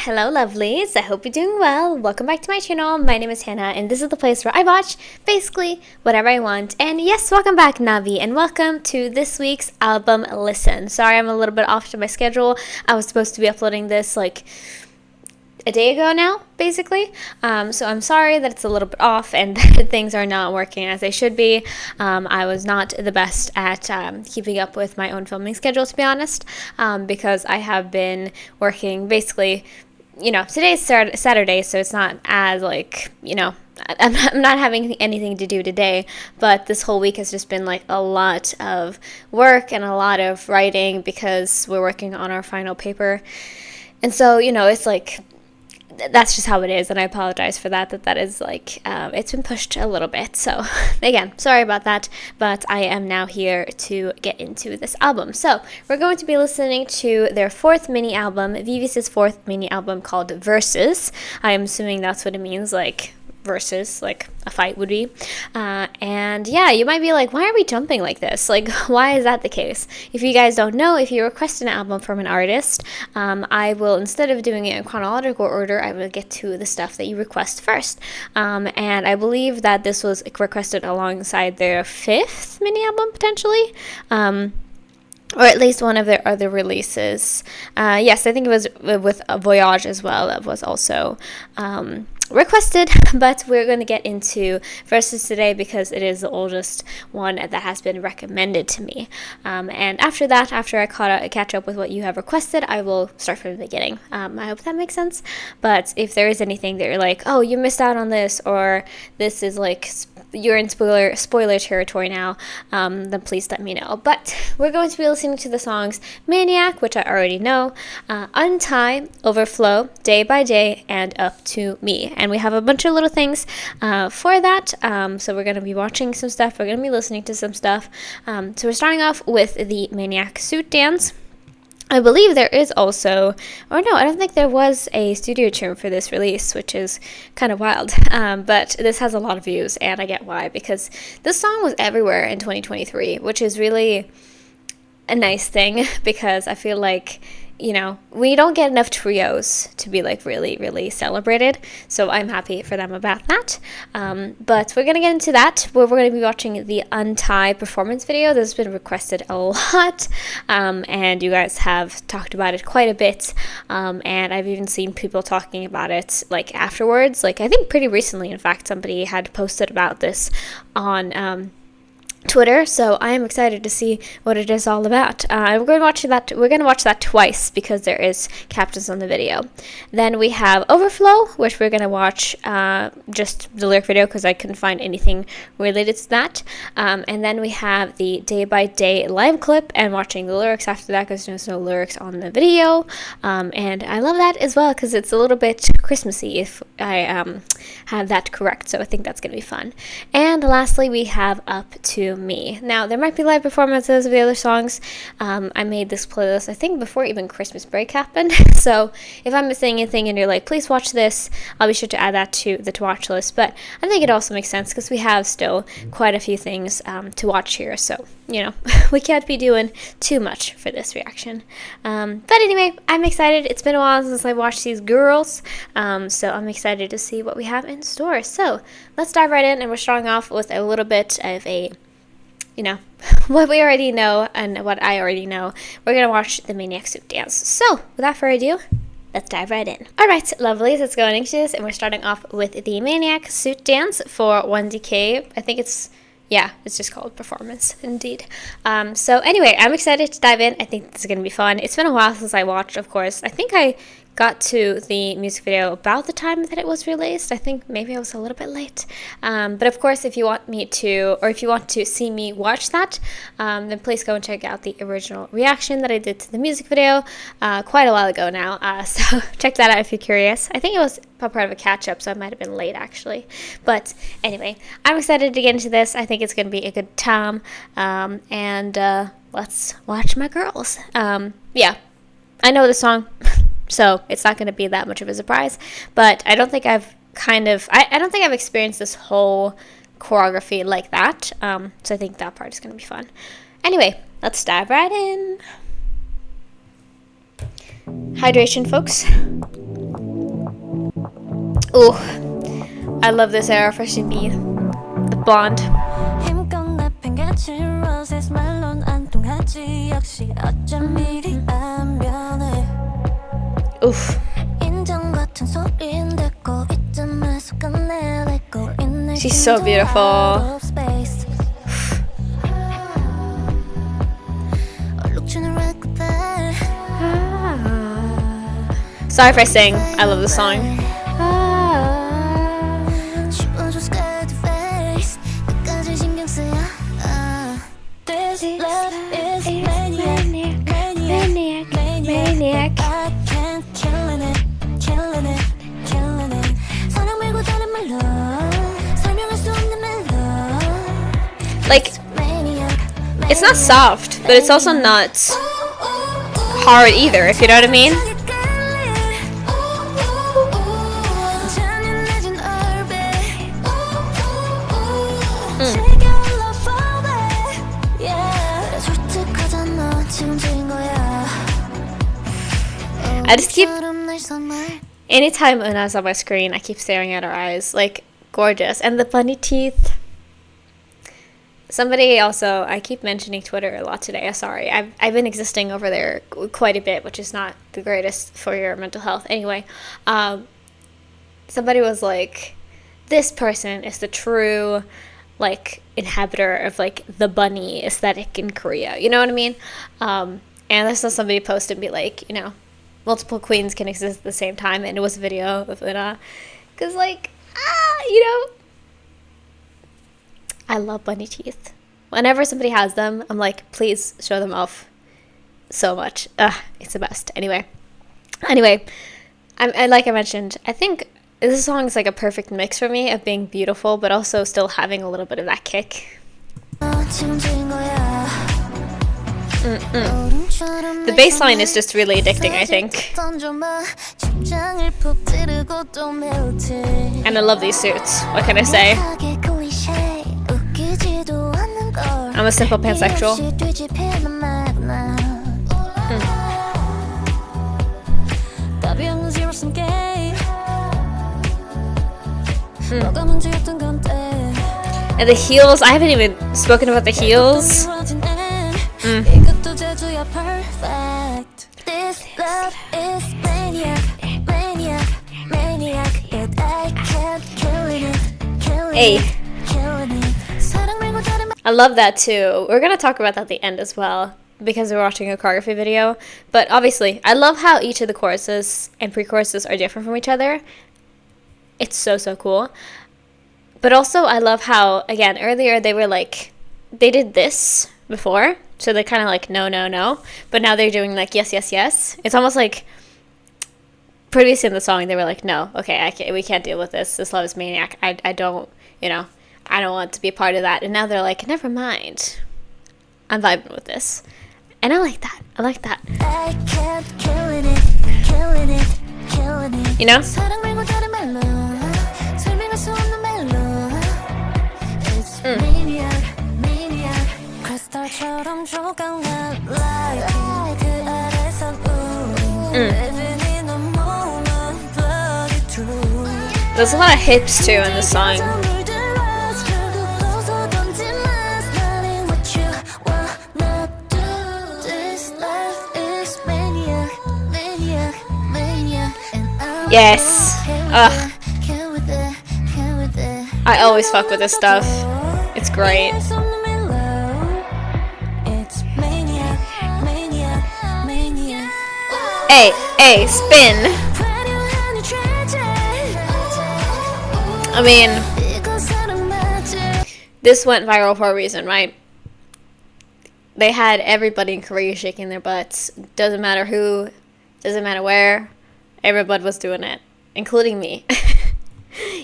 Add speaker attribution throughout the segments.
Speaker 1: Hello lovelies, I hope you're doing well. Welcome back to my channel. My name is Hannah and this is the place where I watch basically whatever I want. And yes, welcome back Navi and welcome to this week's album listen. Sorry I'm a little bit off to my schedule. I was supposed to be uploading this like a day ago now, basically. So I'm sorry that it's a little bit off and that things are not working as they should be. I was not the best at keeping up with my own filming schedule, to be honest, because I have been working basically, today's Saturday, so it's not as like, I'm not having anything to do today, but this whole week has just been like a lot of work and a lot of writing because we're working on our final paper. And so, it's like, that's just how it is, and I apologize for that is like, it's been pushed a little bit, so again, sorry about that, but I am now here to get into this album. So, we're going to be listening to their fourth mini album, VIVIZ's fourth mini album called VIVIZ. I am assuming that's what it means, like, versus like a fight would be, and yeah, you might be like, why are we jumping like this? Like, why is that the case? If you guys don't know, if you request an album from an artist, I will, instead of doing it in chronological order, I will get to the stuff that you request first, and I believe that this was requested alongside their fifth mini album potentially, or at least one of their other releases. Yes, I think it was with a Voyage as well. That was also requested, but we're going to get into VIVIZ today because it is the oldest one that has been recommended to me. And after that, after I catch up with what you have requested, I will start from the beginning. I hope that makes sense. But if there is anything that you're like, oh, you missed out on this, or this is like you're in spoiler territory now, then please let me know. But we're going to be listening to the songs Maniac, which I already know, Untie, Overflow, Day by Day, and Up to Me. And we have a bunch of little things for that. So we're going to be watching some stuff. We're going to be listening to some stuff. So we're starting off with the Maniac suit dance. I believe there is also, or no, I don't think there was a studio tune for this release, which is kind of wild. But this has a lot of views, and I get why, because this song was everywhere in 2023, which is really a nice thing, because I feel like, we don't get enough trios to be like really, really celebrated. So I'm happy for them about that. But we're going to get into that, where we're going to be watching the Untie performance video. This has been requested a lot, and you guys have talked about it quite a bit. And I've even seen people talking about it like afterwards. Like, I think pretty recently, in fact, somebody had posted about this on Twitter, so I am excited to see what it is all about. We're going to watch that twice because there is captions on the video. Then we have Overflow, which we're going to watch just the lyric video because I couldn't find anything related to that. And then we have the Day by Day live clip and watching the lyrics after that because there's no lyrics on the video. And I love that as well because it's a little bit Christmassy if I have that correct. So I think that's going to be fun. And lastly, we have Up to Me. Now, there might be live performances of the other songs. I made this playlist, I think, before even Christmas break happened. So if I'm missing anything and you're like, please watch this, I'll be sure to add that to the to-watch list. But I think it also makes sense because we have still quite a few things to watch here. So, we can't be doing too much for this reaction. But anyway, I'm excited. It's been a while since I watched these girls. So I'm excited to see what we have in store. So let's dive right in, and we're starting off with a little bit of a what we already know and what I already know. We're going to watch the Maniac suit dance. So, without further ado, let's dive right in. Alright, lovelies, let's go into this, and we're starting off with the Maniac suit dance for 1DK. I think it's just called Performance, indeed. So anyway, I'm excited to dive in. I think this is going to be fun. It's been a while since I watched, of course. I think I got to the music video about the time that it was released. I think maybe I was a little bit late. But of course, if you want to see me watch that, then please go and check out the original reaction that I did to the music video quite a while ago now. So check that out if you're curious. I think it was a part of a catch-up, so I might have been late actually. But anyway, I'm excited to get into this. I think it's going to be a good time. And let's watch my girls. Yeah, I know the song. So it's not going to be that much of a surprise, but I don't think I've I don't think I've experienced this whole choreography like that. So I think that part is going to be fun. Anyway, let's dive right in. Hydration, folks. Ooh, I love this era for Shinbi. The blonde. Oof. She's so beautiful. Sorry if I sing. I love the song. Maniac. Like, it's not soft, but it's also not hard either, if you know what I mean. I just keep, anytime Una's on my screen, I keep staring at her eyes, like, gorgeous. And the bunny teeth. Somebody also, I keep mentioning Twitter a lot today, sorry. I've been existing over there quite a bit, which is not the greatest for your mental health. Anyway, somebody was like, this person is the true, like, inhabitor of, like, the bunny aesthetic in Korea. You know what I mean? And I saw somebody post and be like, you know, multiple queens can exist at the same time, and it was a video of Una. Because, like, you know, I love bunny teeth. Whenever somebody has them, I'm like, please show them off so much. It's the best. Anyway, I like I mentioned, I think this song is like a perfect mix for me of being beautiful, but also still having a little bit of that kick. The bass line is just really addicting, I think. And I love these suits. What can I say? I'm a simple pansexual. And the heels, I haven't even spoken about the heels. Hey. I love that too. We're gonna talk about that at the end as well, because we're watching a choreography video. But obviously, I love how each of the choruses and pre-choruses are different from each other. It's so cool. But also, I love how, again, earlier they were like, they did this before, so they're kind of like, no. But now they're doing like, yes. It's almost like, previously in the song, they were like, no, okay, we can't deal with this. This love is maniac. I don't, you know, I don't want to be a part of that. And now they're like, never mind. I'm vibing with this. And I like that. I kept killing it. You know? There's a lot of hips too in the song. Yes. Ugh. I always fuck with this stuff. It's great. Hey, spin. I mean, this went viral for a reason, right? They had everybody in Korea shaking their butts. Doesn't matter who, doesn't matter where. Everybody was doing it, including me.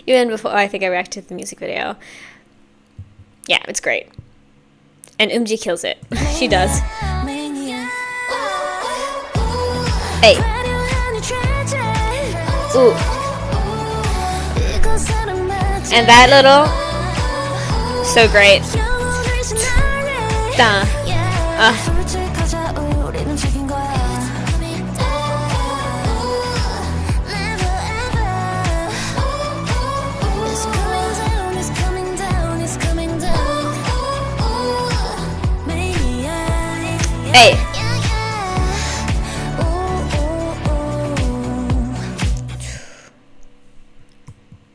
Speaker 1: Even before I think I reacted to the music video. Yeah, it's great. And Umji kills it. She does. Hey. Ooh. And that little, so great. Hey.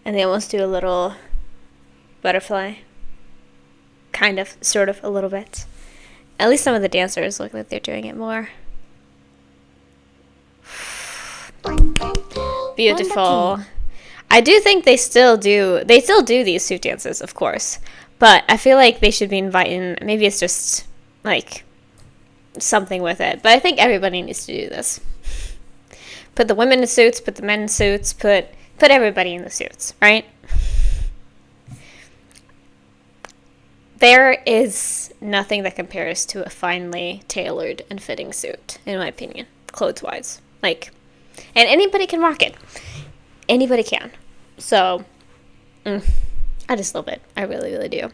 Speaker 1: And they almost do a little butterfly. Kind of, sort of, a little bit. At least some of the dancers look like they're doing it more. Beautiful. I do think they still do these suit dances, of course. But I feel like they should be inviting, maybe it's just like something with it. But I think everybody needs to do this. Put the women in suits, put the men in suits, put everybody in the suits, right? There is nothing that compares to a finely tailored and fitting suit, in my opinion, clothes-wise. Like, and anybody can rock it. Anybody can. So, I just love it. I really, really do.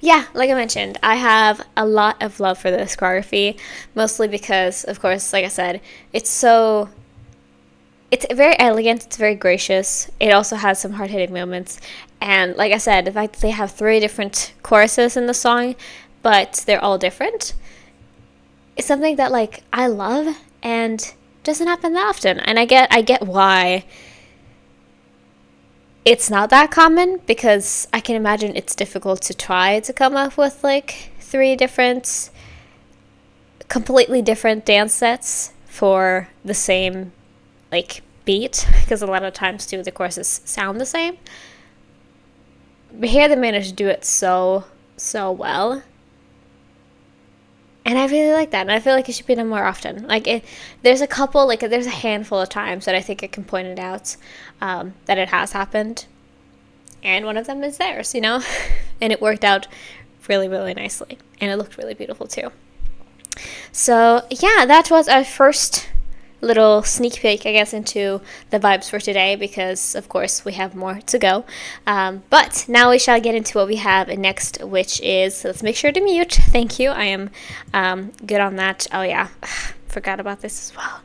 Speaker 1: Yeah, like I mentioned, I have a lot of love for this choreography, mostly because, of course, like I said, it's very elegant, it's very gracious. It also has some hard-hitting moments. And like I said, the fact that they have 3 different choruses in the song, but they're all different, is something that, like, I love and doesn't happen that often. And I get why it's not that common, because I can imagine it's difficult to try to come up with, like, 3 different, completely different dance sets for the same, like, beat, because a lot of times too the choruses sound the same. But here they managed to do it so well, and I really like that, and I feel like it should be done more often. Like, there's a handful of times that I think I can point it out that it has happened, and one of them is theirs, you know. And it worked out really, really nicely, and it looked really beautiful too. So yeah, that was our first little sneak peek, I guess, into the vibes for today, because of course we have more to go. But now we shall get into what we have next, which is, let's make sure to mute. Thank you. I am good on that. Oh yeah, forgot about this as well.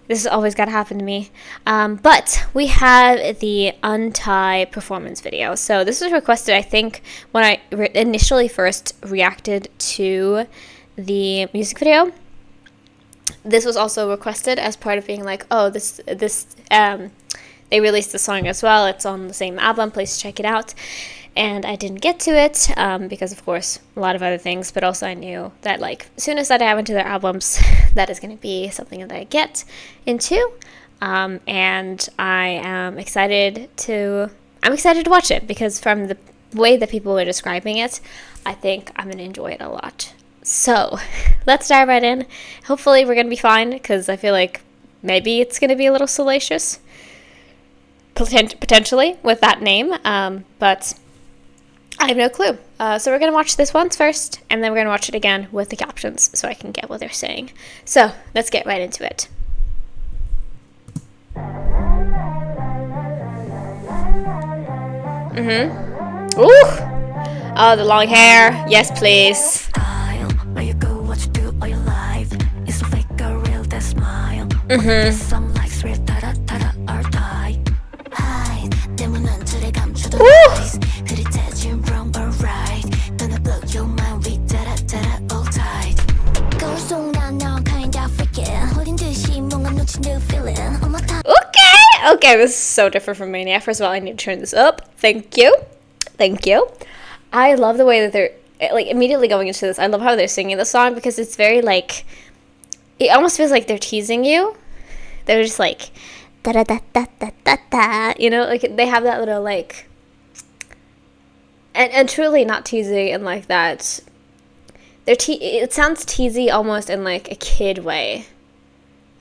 Speaker 1: This has always got to happen to me. But we have the Untie performance video. So this was requested, I think, when I initially first reacted to the music video. This was also requested as part of being like, oh, they released the song as well. It's on the same album. Please check it out. And I didn't get to it because, of course, a lot of other things. But also I knew that, like, as soon as I dive into their albums, that is going to be something that I get into. And I am excited to watch it, because from the way that people were describing it, I think I'm going to enjoy it a lot. So, let's dive right in. Hopefully we're going to be fine, because I feel like maybe it's going to be a little salacious, potentially, with that name, but I have no clue. So we're going to watch this once first, and then we're going to watch it again with the captions, so I can get what they're saying. So, let's get right into it. Ooh! Oh, the long hair. Yes, please. Okay, this is so different from Maniac. First of all, I need to turn this up. Thank you. I love the way that they're, like, immediately going into this. I love how they're singing the song, because it's very, like, it almost feels like they're teasing you. They're just like, da da da da da da da, you know, like, they have that little, like, and truly not teasing in, like, that, it sounds teasy almost in, like, a kid way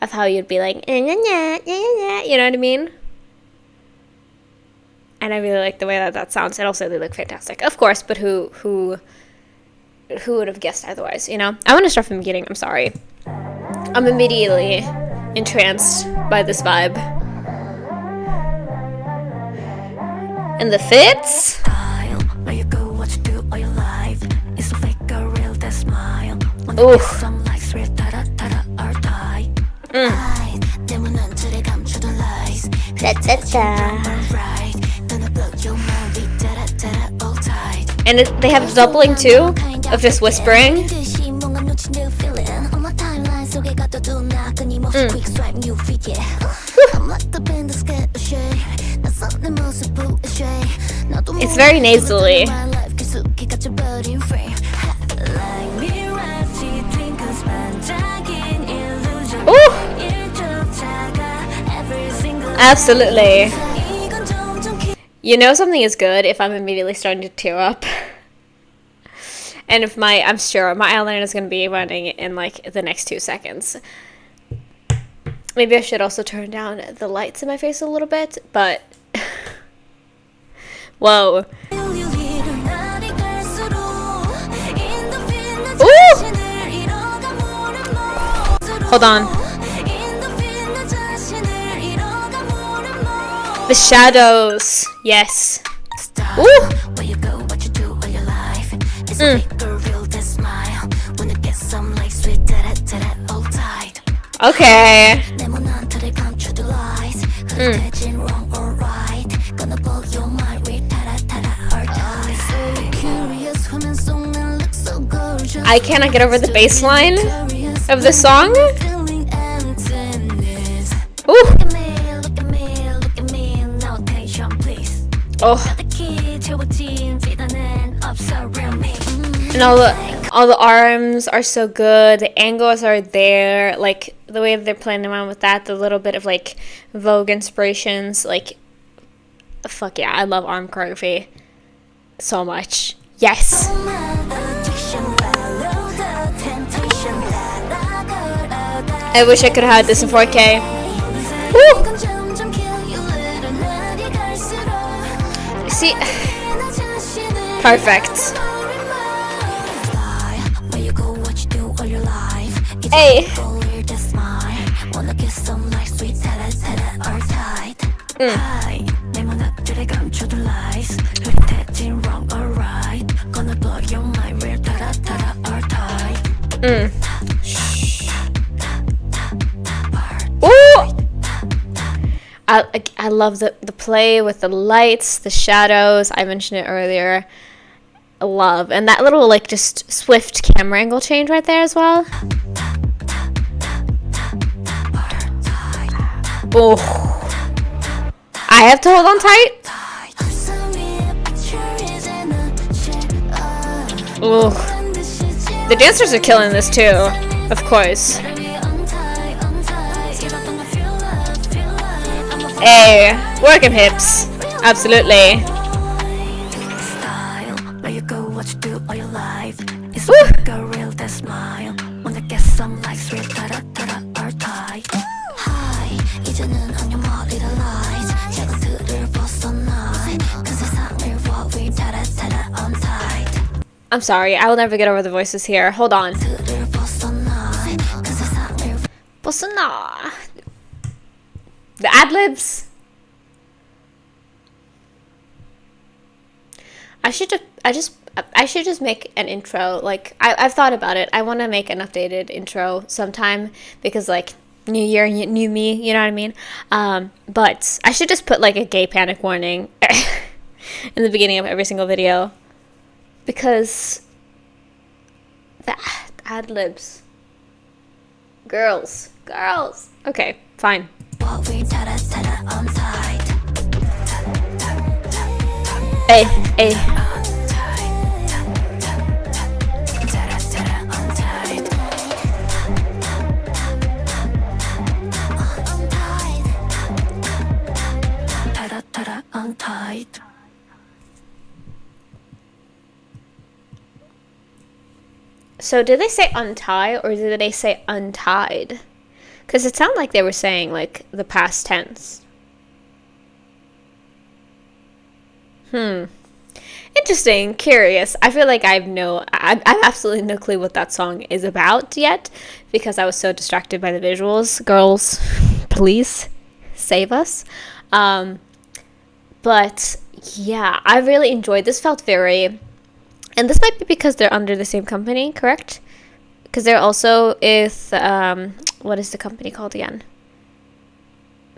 Speaker 1: of how you'd be like, you know what I mean? And I really like the way that sounds, and also they look fantastic, of course, but who would have guessed otherwise, you know? I want to start from the beginning, I'm sorry. I'm immediately entranced by this vibe. And the fits? Ooh. And they have doubling too, of just whispering. It's very nasally. Ooh! Absolutely. You know something is good if I'm immediately starting to tear up. And if I'm sure my eyeliner is going to be running in like the next 2 seconds. Maybe I should also turn down the lights in my face a little bit, but whoa. Ooh! Hold on. The shadows. Yes. Ooh. Okay. I cannot get over the bass line of the song. Ooh. Oh. And all the arms are so good. The angles are there. Like the way they're playing around with that, the little bit of like Vogue inspirations. Like, fuck yeah, I love arm choreography so much. Yes. I wish I could have had this in 4K. Woo! See, perfect. Hey. I love the play with the lights, the shadows. I mentioned it earlier. I love. And that little like just swift camera angle change right there as well. Oh, I have to hold on tight. Oh, the dancers are killing this too, of course. Hey, working hips, absolutely. I'm sorry, I will never get over the voices here. Hold on. The ad-libs. I should just make an intro. Like I've thought about it. I want to make an updated intro sometime because like new year, new me, you know what I mean? But I should just put like a gay panic warning in the beginning of every single video because the ad-libs. Girls. Okay, fine. Hey. Untied. So did they say untie or did they say untied? Because it sounded like they were saying like the past tense. Interesting, curious. I feel like I have absolutely no clue what that song is about yet because I was so distracted by the visuals. Girls, please save us. But yeah, I really enjoyed this. Felt very, and this might be because they're under the same company, correct? Because they're also with what is the company called again?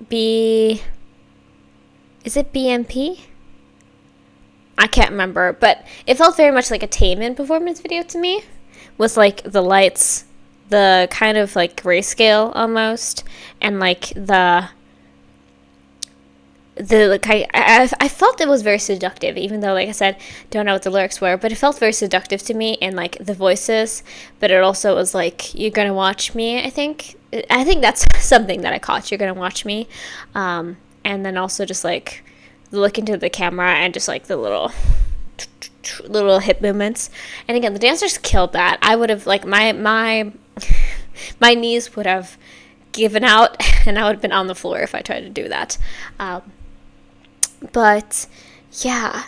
Speaker 1: Is it BMP? I can't remember, but it felt very much like a Taemin performance video to me. with like the lights, the kind of like grayscale almost, and like the like I felt it was very seductive, even though, like I said, don't know what the lyrics were, but it felt very seductive to me in like the voices. But it also was like, you're gonna watch me. I think that's something that I caught. You're gonna watch me, and then also just like look into the camera and just like the little hip movements. And again, the dancers killed that. I would have like my knees would have given out, and I would have been on the floor if I tried to do that. But yeah,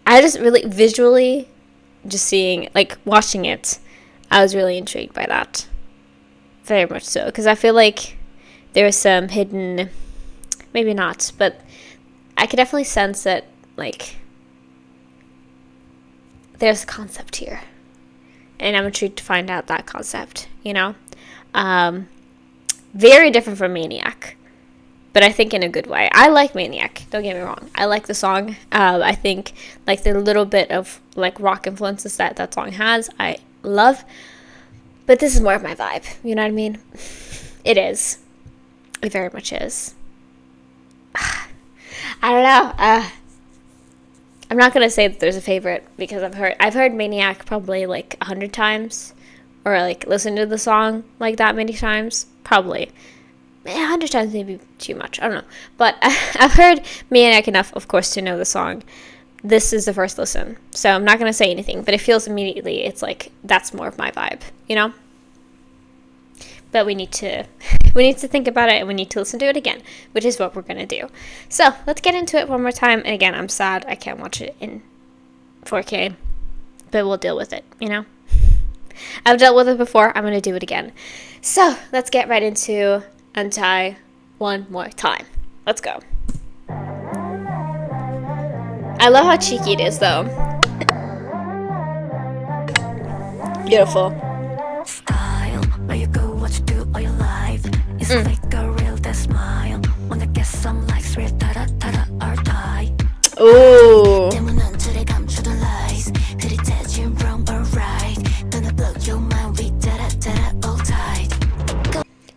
Speaker 1: I just really visually just seeing, like watching it, I was really intrigued by that. Very much so, because I feel like there's some hidden, maybe not, but I could definitely sense that like there's a concept here, and I'm intrigued to find out that concept, you know. Very different from Maniac, but I think in a good way. I like Maniac, don't get me wrong. I like the song. I think like the little bit of like rock influences that song has, I love. But this is more of my vibe, you know what I mean? It is. It very much is. I don't know. I'm not gonna say that there's a favorite, because I've heard Maniac probably like 100 times, or like listened to the song like that many times. Probably 100 times, maybe too much. I don't know, but I've heard Maniac enough, of course, to know the song. This is the first listen, so I'm not gonna say anything. But it feels immediately, it's like that's more of my vibe, you know. But we need to think about it, and we need to listen to it again, which is what we're gonna do. So let's get into it one more time. And again, I'm sad I can't watch it in 4K, but we'll deal with it, you know. I've dealt with it before. I'm gonna do it again. So let's get right into Untie one more time. Let's go. I love how cheeky it is, though. Beautiful.
Speaker 2: Style, where you go, what you do all your life. Is it fake or real, that smile? Wanna get some likes, real tada tada or die.
Speaker 1: Ooh.
Speaker 2: 때문에 틀에 감추던 lies. 흐릿해진 wrong or right. Gonna blow your mind with tada tada all tied.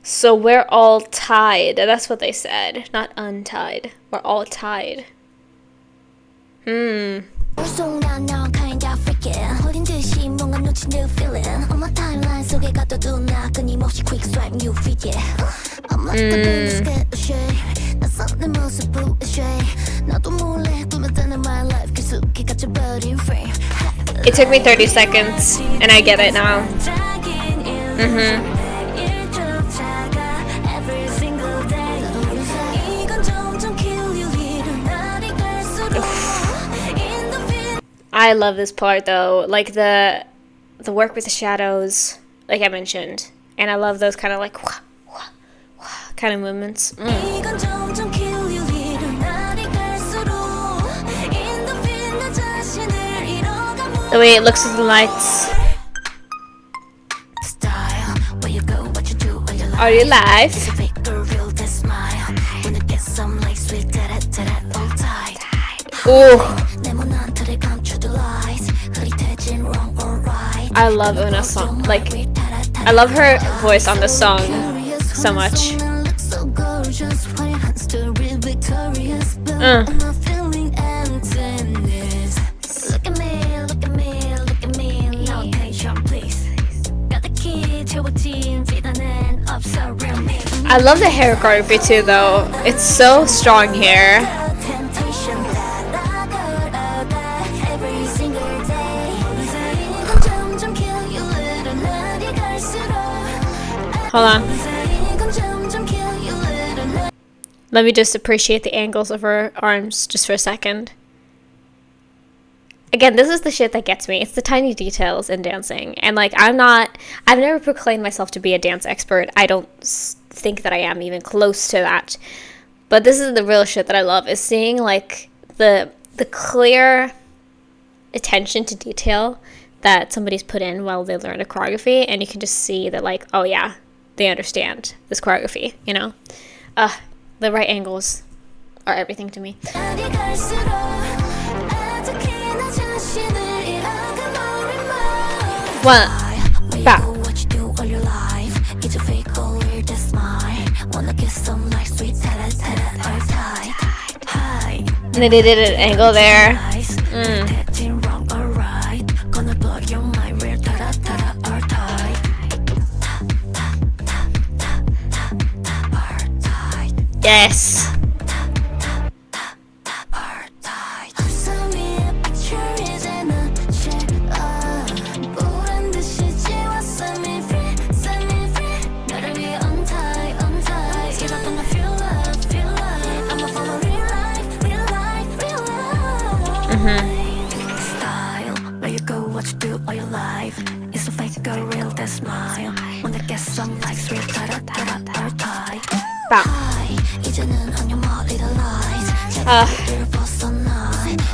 Speaker 1: So we're all tied. That's what they said, not untied. We're all tied.
Speaker 2: 순간 넌 kinda freaking 어린 듯이 뭔가 놓친 듯 feeling On my timeline 속에 가둬둔 나 끊임없이 quick swipe new feed yeah I'm like the biggest get a shade 낯선 내 모습 부으셔 나도 몰래 꾸몄다는 my life 계속해 갇혀버린 frame
Speaker 1: It took me 30 seconds, and I get it now. I love this part though, like the work with the shadows, like I mentioned, and I love those kind of like wah, wah, wah, kind of movements. The way it looks with the lights. Are you live? Ooh. I love Una's song. Like, I love her voice on this song so much. I love the hair choreography too, though. It's so strong here. Hold on. Let me just appreciate the angles of her arms just for a second. Again, this is the shit that gets me. It's the tiny details in dancing. And like, I've never proclaimed myself to be a dance expert. I don't think that I am even close to that. But this is the real shit that I love, is seeing like the clear attention to detail that somebody's put in while they learn a choreography. And you can just see that like, oh yeah, they understand this choreography, you know? The right angles are everything to me. Bah.
Speaker 2: what you do all your life. It's a fake or weird that smile. Wanna get some like sweet tata tata all tight. Hi.
Speaker 1: They did an angle there.
Speaker 2: Acting wrong or right. Gonna blow your mind real tata tata all tight.
Speaker 1: Yes.
Speaker 2: Style, where you go, what you do all your life. It's a fake girl, real that smile. Wanna get some likes, real tata tata all tight.
Speaker 1: Bah.
Speaker 2: 이제는 안녕 my little lies. 제대로 벗어나.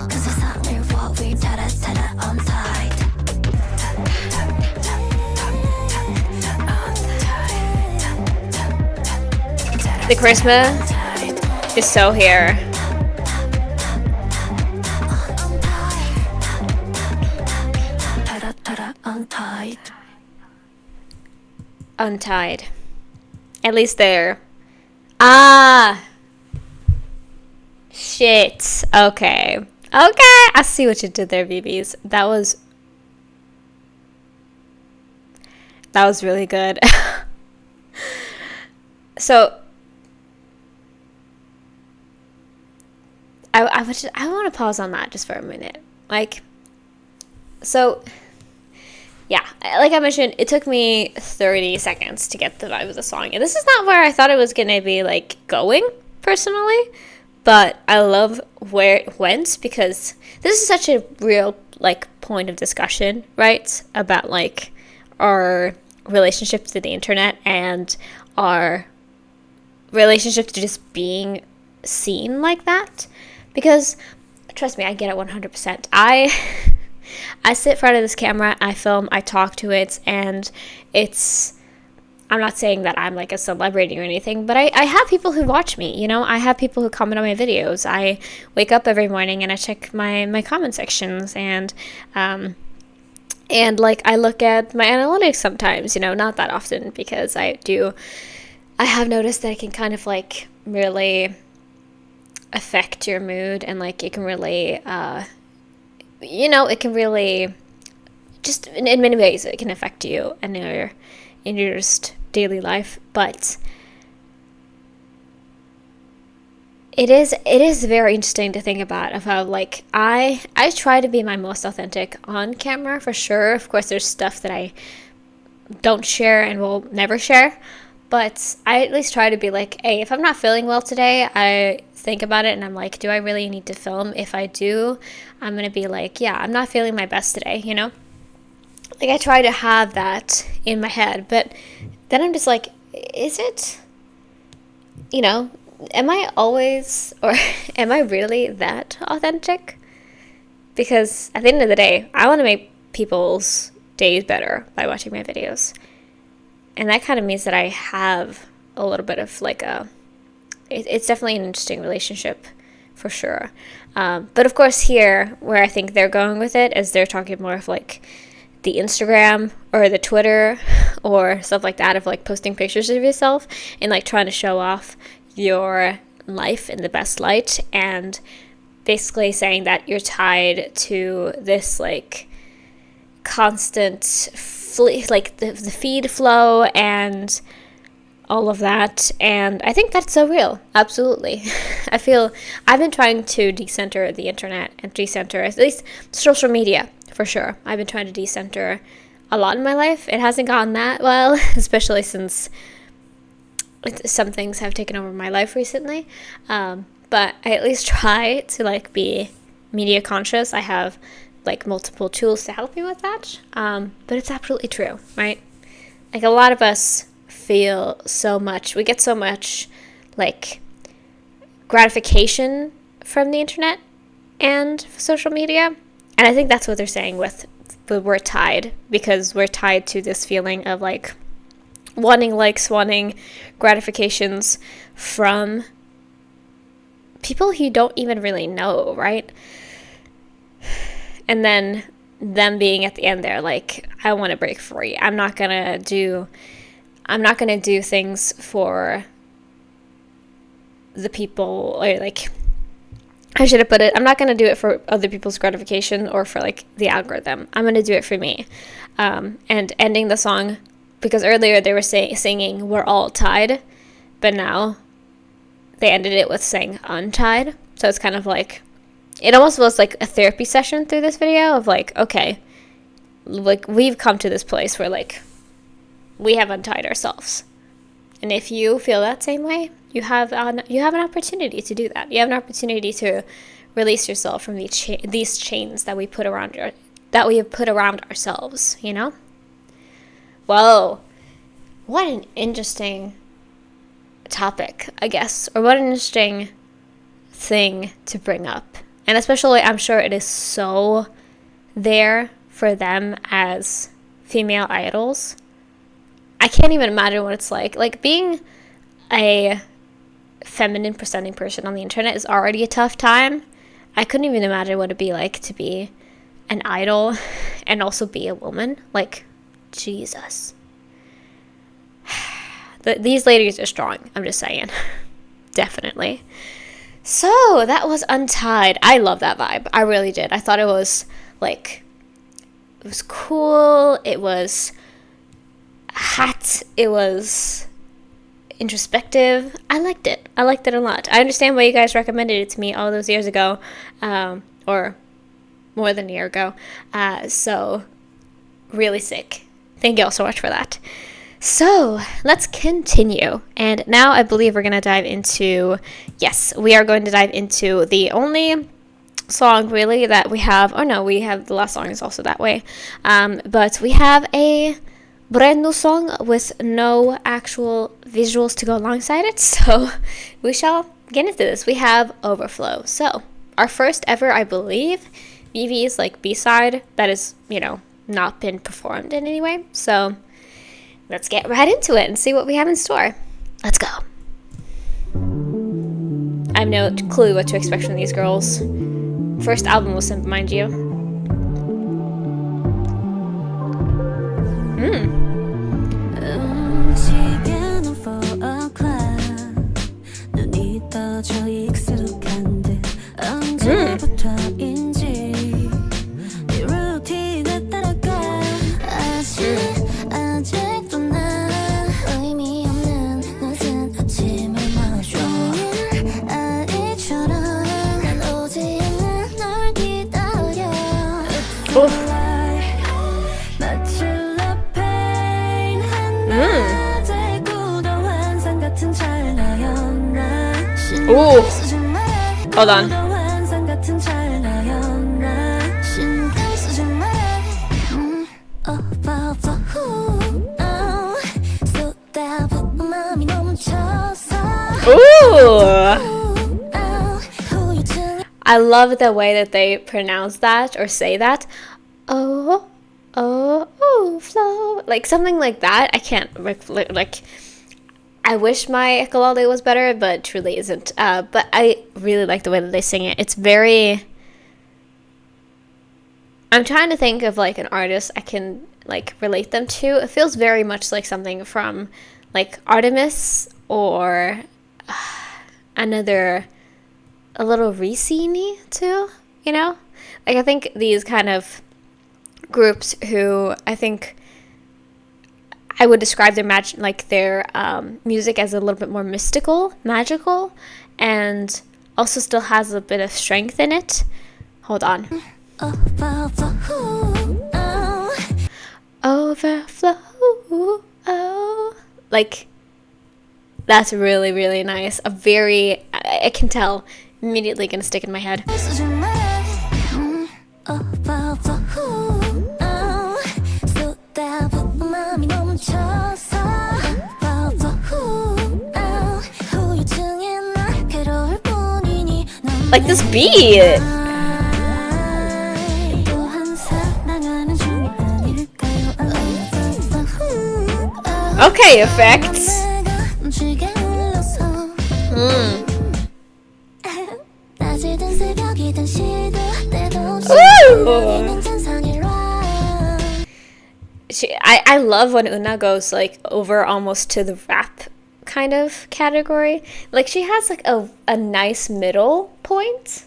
Speaker 2: 그 세상을 walk with tata tata on tight.
Speaker 1: The charisma is so here. Untied. At least there. Ah! Shit. Okay. Okay. I see what you did there, VIVIZ. That was really good. So I want to pause on that just for a minute. Like, so yeah, like I mentioned, it took me 30 seconds to get the vibe of the song. And this is not where I thought it was going to be, like, going, personally. But I love where it went, because this is such a real, like, point of discussion, right? About, like, our relationship to the internet and our relationship to just being seen like that. Because, trust me, I get it 100%. I sit in front of this camera, I film, I talk to it, and I'm not saying that I'm like a celebrity or anything, but I have people who watch me, you know? I have people who comment on my videos. I wake up every morning and I check my comment sections, and like I look at my analytics sometimes, you know, not that often, because I have noticed that it can kind of like really affect your mood, and like it can really you know, it can really just in many ways it can affect you and in your just daily life. But it is very interesting to think about of how, like, I try to be my most authentic on camera, for sure. Of course, there's stuff that I don't share and will never share, but I at least try to be like, hey, if I'm not feeling well today, I think about it and I'm like, do I really need to film? If I do, I'm gonna be like, yeah, I'm not feeling my best today, you know? Like, I try to have that in my head, but then I'm just like, is it, you know, am I always, or am I really that authentic? Because at the end of the day, I want to make people's days better by watching my videos. And that kind of means that I have a little bit of like it's definitely an interesting relationship, for sure. But of course here, where I think they're going with it, is they're talking more of like the Instagram or the Twitter or stuff like that, of like posting pictures of yourself and like trying to show off your life in the best light, and basically saying that you're tied to this like constant like the feed flow and all of that. And I think that's so real. Absolutely. I feel I've been trying to decenter the internet and decenter at least social media, for sure. I've been trying to decenter a lot in my life. It hasn't gone that well, especially since some things have taken over my life recently. But I at least try to like be media conscious. I have like multiple tools to help me with that. But it's absolutely true, right? Like, a lot of us feel so much, we get so much like gratification from the internet and social media. And I think that's what they're saying with we're tied, because we're tied to this feeling of like wanting likes, wanting gratifications from people who you don't even really know, right? And then them being at the end there, like, I want to break free. I'm not gonna do things for the people, or like, I should have put it, I'm not gonna do it for other people's gratification or for like the algorithm. I'm gonna do it for me. And ending the song, because earlier they were singing "We're All Tied," but now they ended it with saying "Untied." So it's kind of like, it almost was like a therapy session through this video of like, okay, like, we've come to this place where like we have untied ourselves, and if you feel that same way, you have an opportunity to do that. You have an opportunity to release yourself from these chains that we have put around ourselves. You know. Whoa, what an interesting topic, I guess, or what an interesting thing to bring up. And especially, I'm sure it is so there for them as female idols. I can't even imagine what it's like. Like, being a feminine presenting person on the internet is already a tough time. I couldn't even imagine what it'd be like to be an idol and also be a woman. Like, Jesus. These ladies are strong, I'm just saying. Definitely. So, that was Untied. I love that vibe. I really did. I thought it was, like, it was cool. It was hot. It was introspective. I liked it. I liked it a lot. I understand why you guys recommended it to me all those years ago, or more than a year ago. So, really sick. Thank you all so much for that. So, let's continue. And now I believe we're going to dive into, yes, we are going to dive into the only song really that we have, oh no, we have, the last song is also that way. But we have a brand new song with no actual visuals to go alongside it. So, we shall get into this. We have Overflow. So, our first ever, I believe, VIVIZ like B-side that is, not been performed in any way. So, let's get right into it and see what we have in store. Let's go. I have no clue what to expect from these girls. First album listen, mind you. Ooh. Hold on. Ooh. I love the way that they pronounce that or say that. Overflow. Like something like that. I can't, like, I wish my ukulele was better, but truly isn't. But I really like the way that they sing it. It's very... I'm trying to think of, like, an artist I can, like, relate them to. It feels very much like something from, like, Artemis or another... a little Reese-y too, you know? Like, I think these kind of groups who I think... I would describe their music as a little bit more mystical, magical, and also still has a bit of strength in it. Hold on. Overflow. Like, that's really, really nice. I can tell, immediately gonna stick in my head. Like this beat. Okay, effects. Ooh. I love when Una goes like over almost to the rap kind of category. Like she has like a nice middle point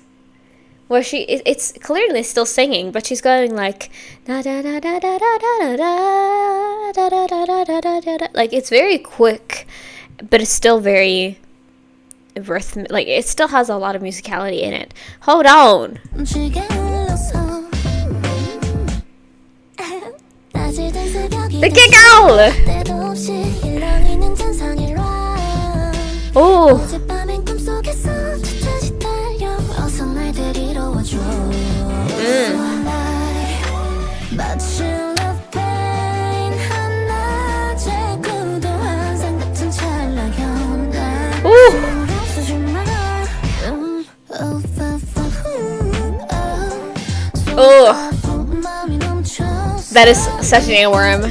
Speaker 1: where it's clearly still singing, but she's going like da da da da da da da da da da da da da da. Like it's very quick, but it's still very rhythm. Like it still has a lot of musicality in it. Hold on. The girl. Oh. Oh, that is such an earworm.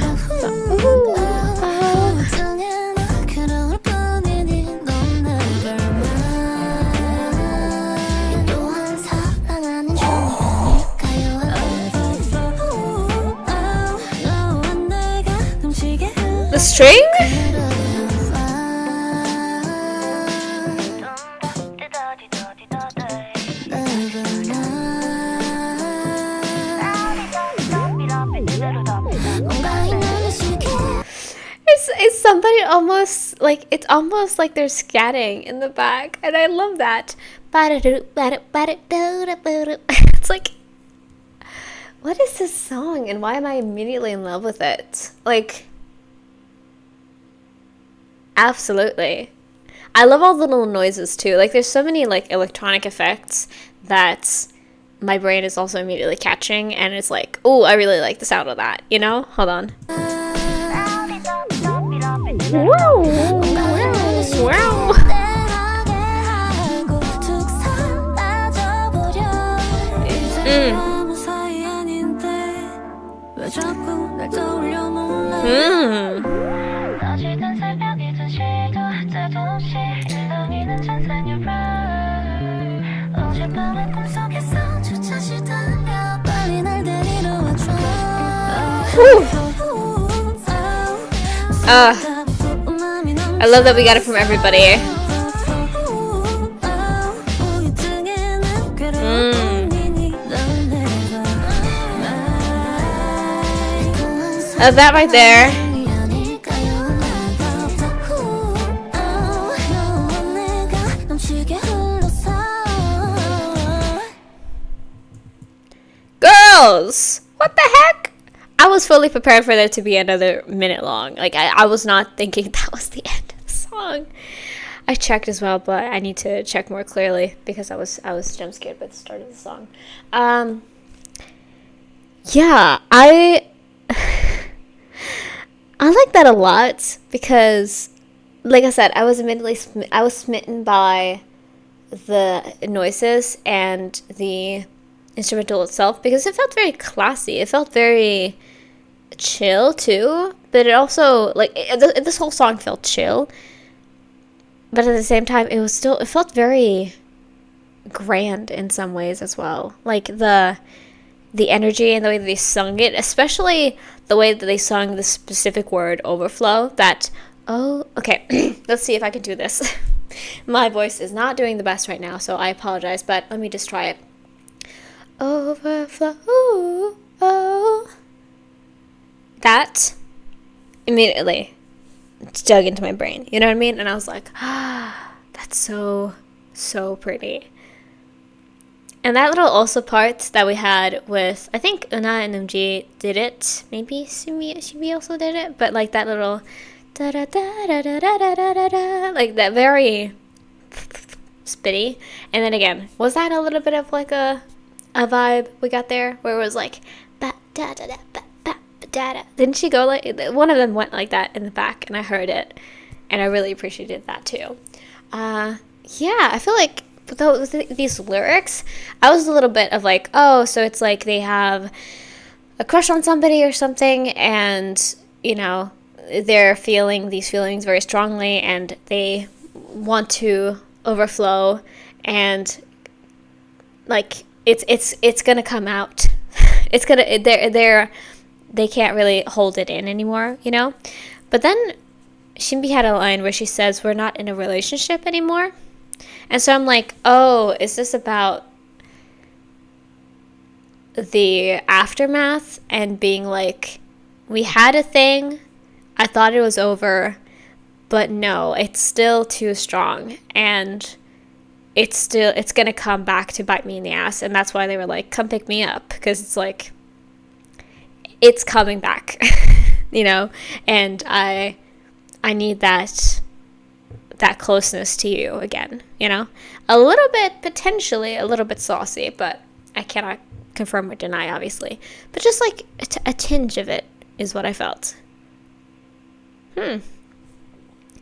Speaker 1: The string? It's somebody almost like, it's almost like they're scatting in the back, and I love that. It's like, what is this song and why am I immediately in love with it? Like, absolutely. I love all the little noises too. Like there's so many like electronic effects that my brain is also immediately catching, and it's like, oh, I really like the sound of that, you know? Hold on. Wow. Wow. I love that we got it from everybody. That right there. Girls, what the heck? I was fully prepared for there to be another minute long. Like I was not thinking that was the end of the song. I checked as well, but I need to check more clearly because I was jump scared by the start of the song. Yeah, I like that a lot because, like I said, I was smitten by the noises and the instrumental itself because it felt very classy. It felt very chill too, but it also this whole song felt chill, but at the same time it felt very grand in some ways as well. Like the energy and the way that they sung it, especially the way that they sung the specific word overflow. That, oh, okay, let's see if I can do this. My voice is not doing the best right now, so I apologize, but let me just try it. Overflow, oh. That immediately dug into my brain, you know what I mean? And I was like, that's so pretty. And that little also part that we had with, I think Una and MG did it. Maybe Sumi also did it. But like that little da da da da da da da da da, like that very spitty. And then again, was that a little bit of like a vibe we got there where it was like ba da da da ba ba da da? Didn't she go like, one of them went like that in the back, and I heard it, and I really appreciated that too. Yeah, I feel like with these lyrics, I was a little bit of like, oh, so it's like they have a crush on somebody or something, and you know, they're feeling these feelings very strongly, and they want to overflow, and like it's gonna come out. It's gonna they can't really hold it in anymore, you know? But then Shinbi had a line where she says, we're not in a relationship anymore. And so I'm like, oh, is this about the aftermath and being like, we had a thing, I thought it was over, but no, it's still too strong, and it's gonna come back to bite me in the ass. And that's why they were like, come pick me up, because it's like, it's coming back. You know, and I need that closeness to you again, you know? A little bit, potentially a little bit saucy, but I cannot confirm or deny, obviously. But just like a tinge of it is what I felt.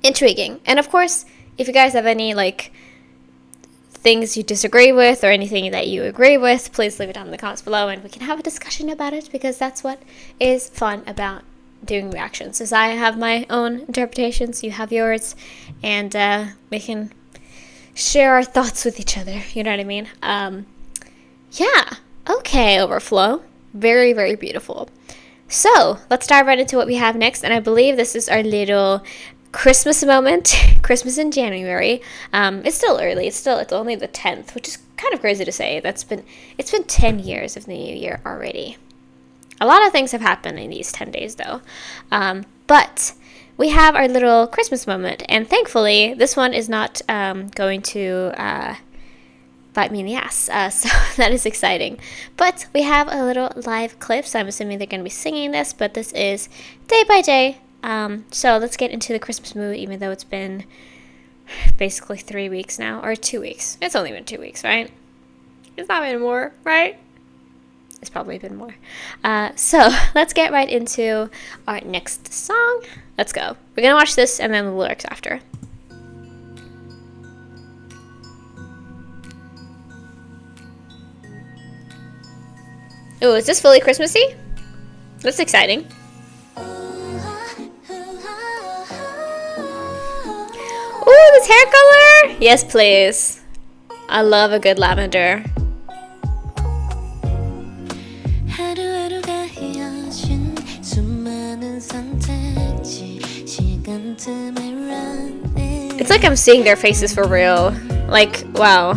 Speaker 1: Intriguing. And of course, if you guys have any like things you disagree with or anything that you agree with, please leave it down in the comments below and we can have a discussion about it, because that's what is fun about doing reactions. As I have my own interpretations, you have yours, and we can share our thoughts with each other, you know what I mean? Yeah, okay, Overflow, very, very beautiful. So let's dive right into what we have next, and I believe this is our little Christmas moment. Christmas in January. It's still early. It's only the 10th, which is kind of crazy to say. It's been 10 years of the new year already. A lot of things have happened in these 10 days, though. But we have our little Christmas moment, and thankfully, this one is not going to bite me in the ass. So that is exciting. But we have a little live clip, so I'm assuming they're going to be singing this, but this is Day by Day. So let's get into the Christmas mood, even though it's been basically 3 weeks now, or 2 weeks. It's only been 2 weeks, right? It's not been more, right? It's probably been more. So let's get right into our next song. Let's go. We're gonna watch this and then the lyrics after. Oh, is this fully Christmassy? That's exciting. Ooh, this hair color! Yes, please. I love a good lavender. It's like I'm seeing their faces for real. Like, wow.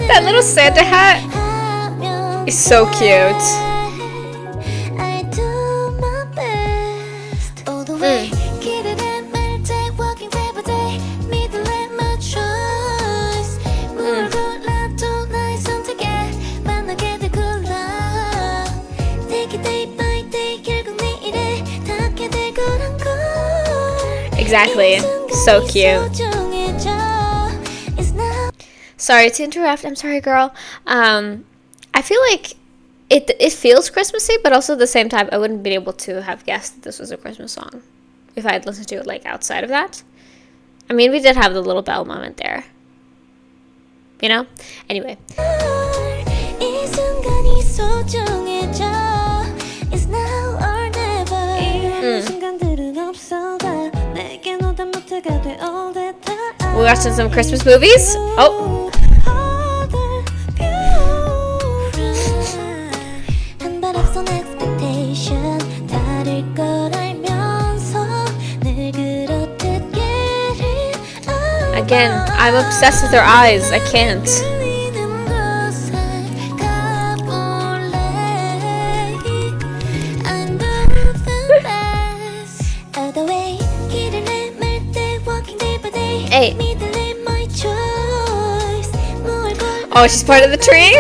Speaker 1: That little Santa hat is so cute. Exactly. So cute. Sorry to interrupt. I'm sorry, girl. I feel like it feels Christmassy, but also at the same time, I wouldn't be able to have guessed that this was a Christmas song if I had listened to it like outside of that. I mean, we did have the little bell moment there. You know? Anyway. We're watching some Christmas movies. Oh. Again, I'm obsessed with her eyes. I can't. Hey. Oh, she's part of the tree?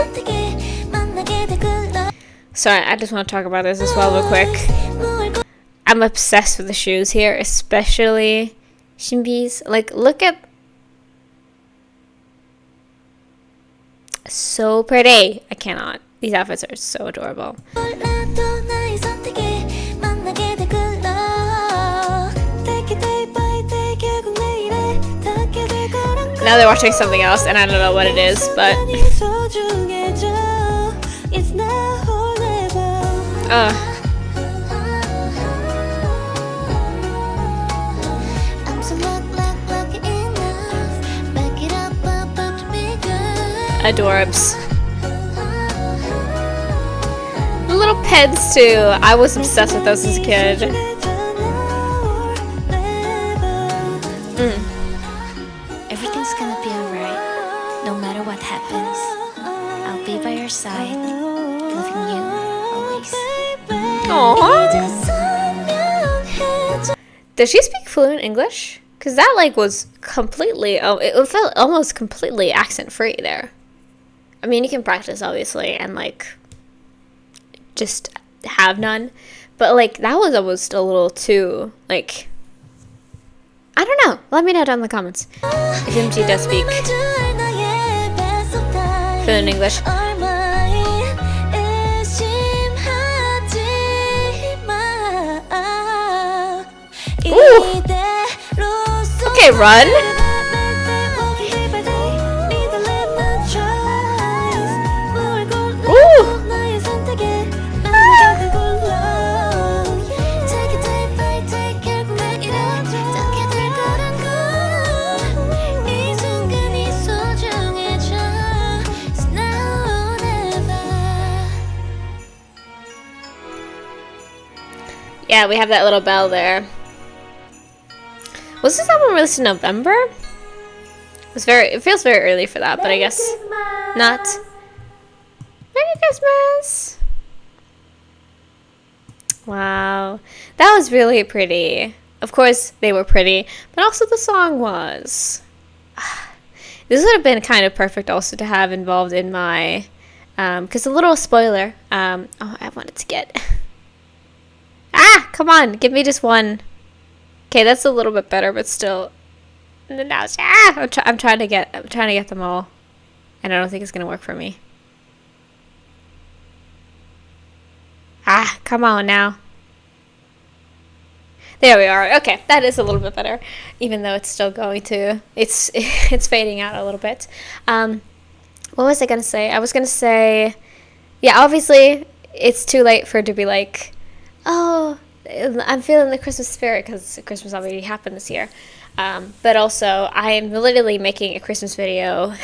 Speaker 1: Sorry, I just want to talk about this as well real quick. I'm obsessed with the shoes here, especially Shinbi's. Like, look at... So pretty. I cannot. These outfits are so adorable. Now they're watching something else, and I don't know what it is, but... Adorbs. The little peds too. I was obsessed with those as a kid.
Speaker 2: Everything's gonna be alright. No matter what happens, I'll be by your side, loving you always.
Speaker 1: Aww. Does she speak fluent English? Because that like was completely, it felt almost completely accent free there. I mean, you can practice obviously and like just have none, but like that was almost a little too like, I don't know. Let me know down in the comments if MG does speak fluent English. Ooh. Okay, run. Ooh. Yeah, we have that little bell there. Was this album released in November? It feels very early for that, but I guess not. Merry Christmas! Wow, that was really pretty. Of course, they were pretty, but also the song was. This would have been kind of perfect also to have involved in my, because a little spoiler. Oh, I wanted to get. Come on, give me just one. Okay, that's a little bit better, but still. Now, I'm trying to get them all, and I don't think it's gonna work for me. Come on now. There we are. Okay, that is a little bit better, even though it's still going to. It's fading out a little bit. What was I gonna say? I was gonna say, yeah, obviously it's too late for it to be like, oh, I'm feeling the Christmas spirit because Christmas already happened this year. But also, I am literally making a Christmas video.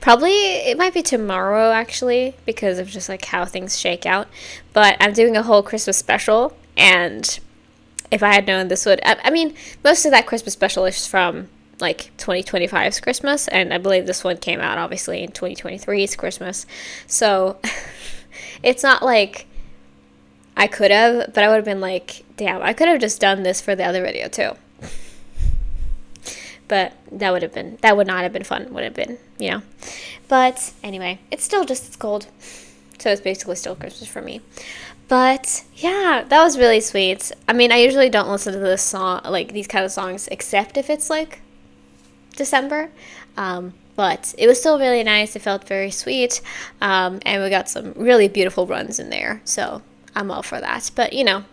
Speaker 1: Probably, it might be tomorrow, actually, because of just, like, how things shake out. But I'm doing a whole Christmas special, and if I had known this would... I mean, most of that Christmas special is from, like, 2025's Christmas, and I believe this one came out, obviously, in 2023's Christmas. So, it's not like... I could have, but I would have been like, damn, I could have just done this for the other video too. But that would not have been fun, would have been, you know. But anyway, it's cold. So it's basically still Christmas for me. But yeah, that was really sweet. I mean, I usually don't listen to this song, like these kind of songs, except if it's like December. But it was still really nice. It felt very sweet. And we got some really beautiful runs in there. So I'm all for that. But you know,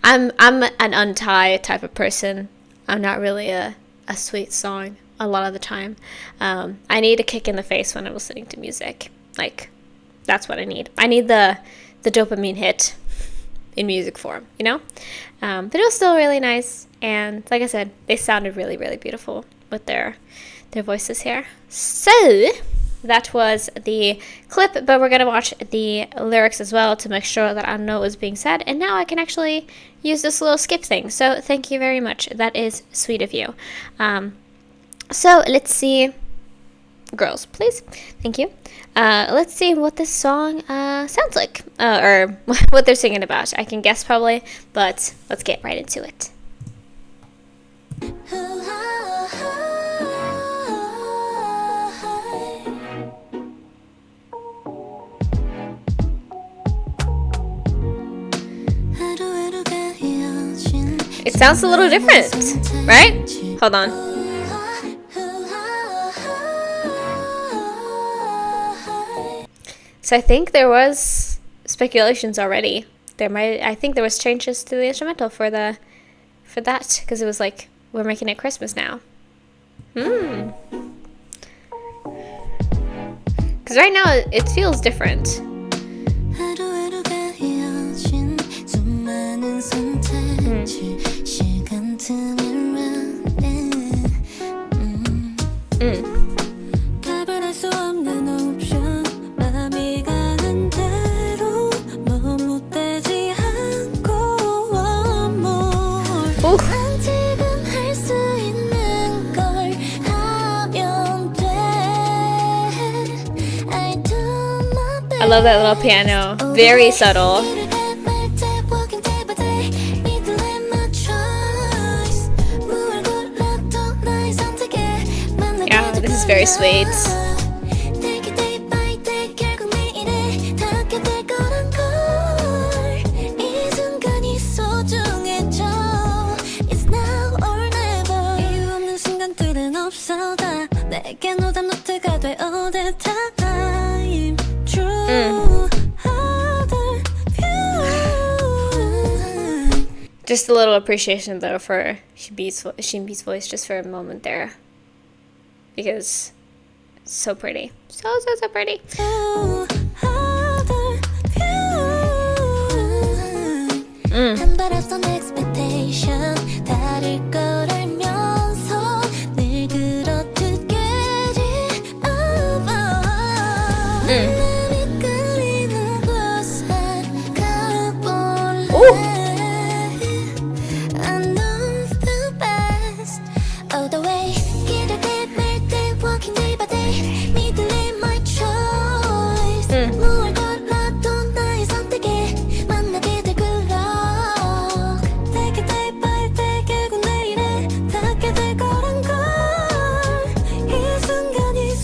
Speaker 1: I'm an Untie type of person. I'm not really a sweet song a lot of the time. I need a kick in the face when I'm listening to music. Like, that's what I need. I need the dopamine hit in music form, you know? But it was still really nice. And like I said, they sounded really, really beautiful with their voices here. So that was the clip, but we're going to watch the lyrics as well to make sure that I know what was being said. And now I can actually use this little skip thing. So thank you very much. That is sweet of you. So let's see. Girls, please. Thank you. Let's see what this song sounds like. Or what they're singing about. I can guess probably, but let's get right into it. It sounds a little different, right? Hold on. So I think there was speculations already. I think there was changes to the instrumental for that, because it was like, we're making it Christmas now. Because right now it feels different. I love that little piano. Very subtle. Yeah, this is very sweet. Just a little appreciation though for Shinbi's voice just for a moment there, because it's so pretty, so pretty.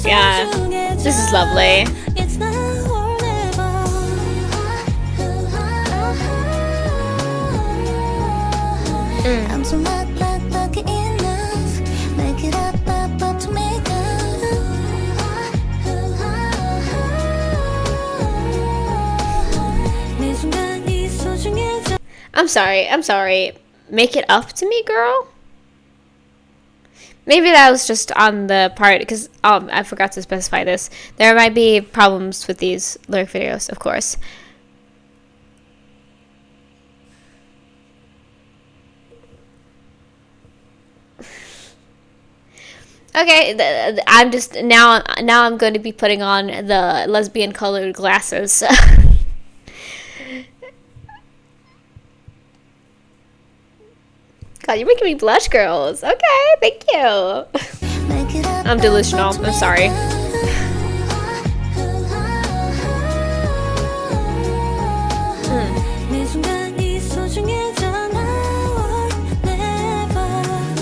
Speaker 1: Yeah, this is lovely. I'm sorry. Make it up to me, girl? Maybe that was just on the part, because I forgot to specify this. There might be problems with these lyric videos, of course. Okay, I'm just now I'm going to be putting on the lesbian colored glasses. God, you're making me blush, girls. Okay, thank you. I'm delusional. I'm sorry.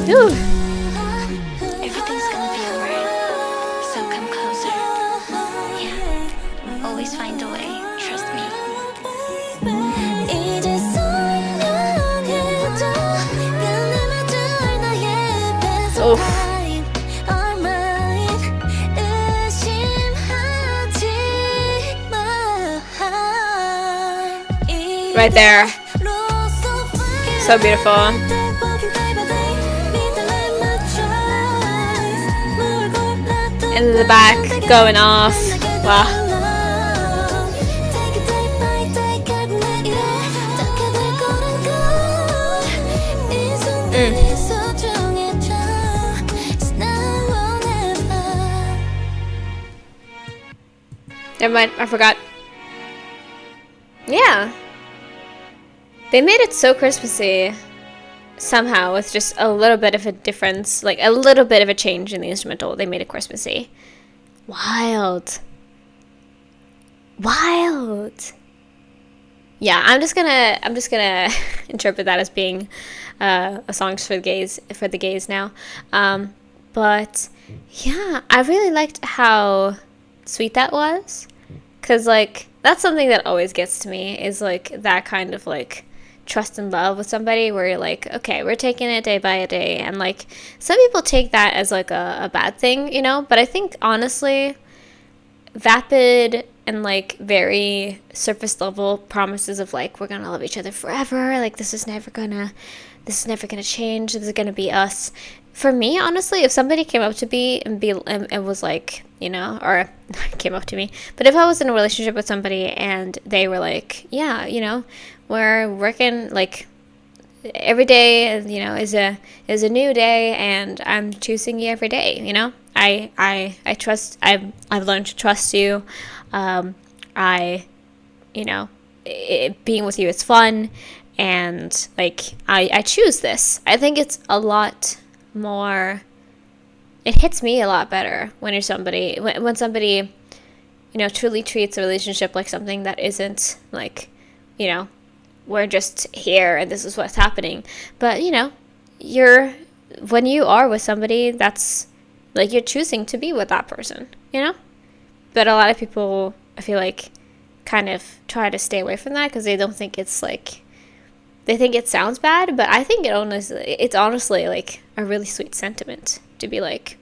Speaker 1: Ooh.
Speaker 2: Everything's gonna be alright. So come closer. Yeah. Always find a way. Trust me.
Speaker 1: Oof. Right there. So beautiful. And in the back, going off. Wow. Never mind, I forgot. Yeah. They made it so Christmassy somehow, with just a little bit of a difference, like a little bit of a change in the instrumental. They made it Christmassy. Wild. Yeah, I'm just gonna interpret that as being a song for the gays now. But yeah, I really liked how sweet that was, because like that's something that always gets to me, is like that kind of like trust and love with somebody where you're like, okay, we're taking it day by day. And like some people take that as like a bad thing, you know, but I think honestly vapid and like very surface level promises of like we're gonna love each other forever, like this is never gonna change, this is gonna be us. For me, honestly, if somebody came up to me and was like, you know, or came up to me, but if I was in a relationship with somebody and they were like, yeah, you know, we're working like every day, you know, is a new day, and I'm choosing you every day, you know. I trust. I've learned to trust you. You know, being with you is fun, and like I choose this. I think it's a lot more. It hits me a lot better when you're somebody when somebody truly treats a relationship like something that isn't like, we're just here and this is what's happening. But, when you are with somebody, that's like you're choosing to be with that person, But a lot of people, I feel like, kind of try to stay away from that because they don't think it's like, they think it sounds bad, but I think it's honestly like a really sweet sentiment to be like,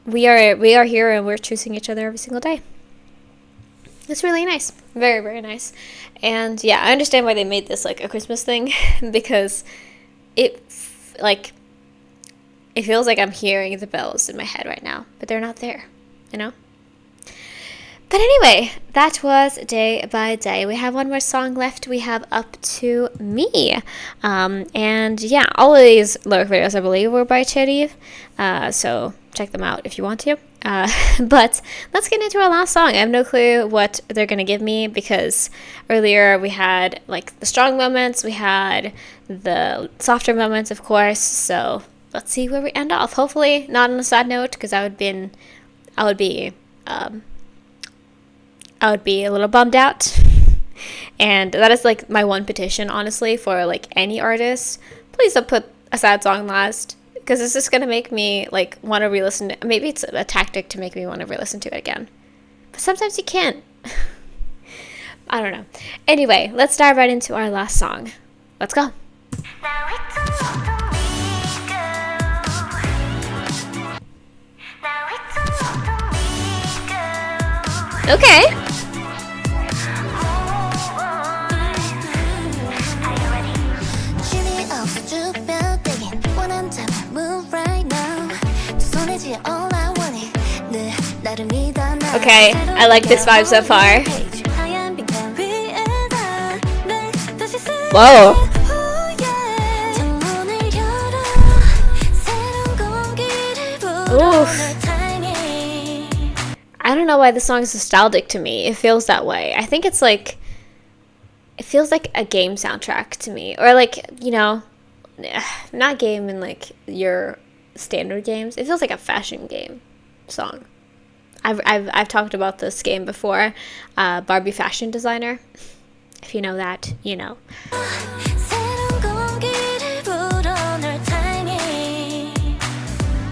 Speaker 1: we are here and we're choosing each other every single day. It's really nice. Very, very nice. And yeah, I understand why they made this like a Christmas thing because it feels like I'm hearing the bells in my head right now, but they're not there, But anyway, that was Day by Day. We have one more song left. We have Up to Me. And yeah, all of these lyric videos, I believe, were by Cherry. So check them out if you want to. But let's get into our last song. I have no clue what they're going to give me because earlier we had like the strong moments. We had the softer moments, of course. So let's see where we end off. Hopefully not on a sad note because I would be a little bummed out. And that is like my one petition, honestly, for like any artist. Please don't put a sad song last because it's just going to make me like want to re-listen. Maybe it's a tactic to make me want to re-listen to it again. But sometimes you can't. I don't know. Anyway, let's dive right into our last song. Let's go. Okay. Okay, I like this vibe so far. Whoa. Oof. I don't know why this song is nostalgic to me. It feels that way. I think it's like, it feels like a game soundtrack to me. Or like, not game in like your standard games. It feels like a fashion game song. I've talked about this game before. Barbie Fashion Designer. If you know that, you know.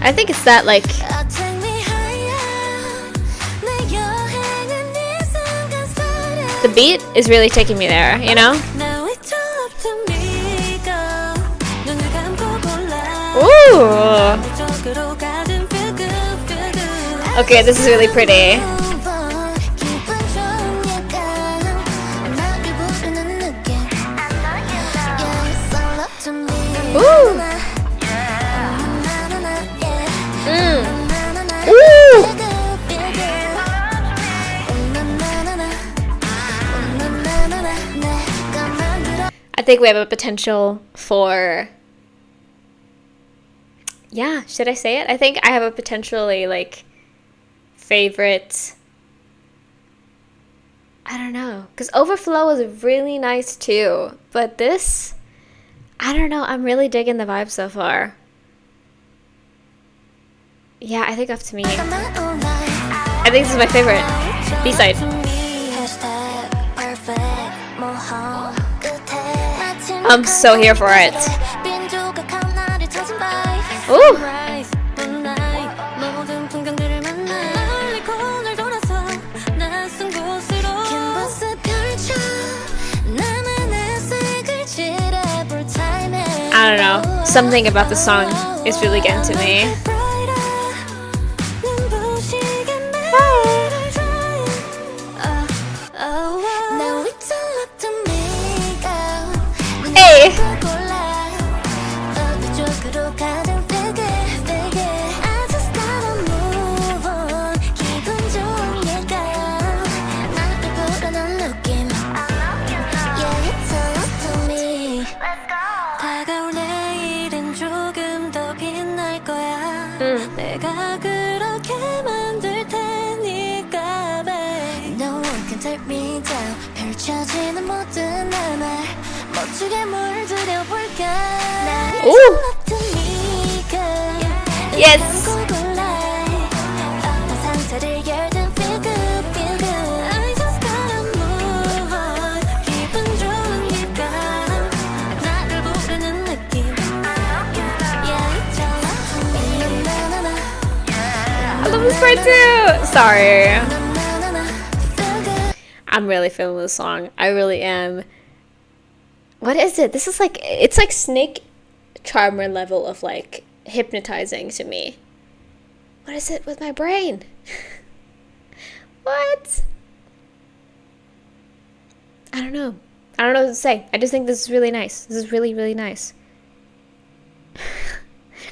Speaker 1: I think it's that like the beat is really taking me there, Ooh. Okay, this is really pretty. Ooh. Ooh. I think we have a potential for, yeah, should I say it? I think I have a potentially like favorite, I don't know, because Overflow was really nice too, but this, I don't know, I'm really digging the vibe so far. Yeah, I think Up to Me. I think this is my favorite B-side. I'm so here for it. Ooh. I don't know. Something about the song is really getting to me. Hey! Ooh. Yes. I love this part too. Sorry. I'm really feeling this song. I really am. What is it? This is like, it's like Snake Charmer level of like hypnotizing to me. What is it with my brain? What? I don't know. I don't know what to say. I just think this is really nice. This is really, really nice.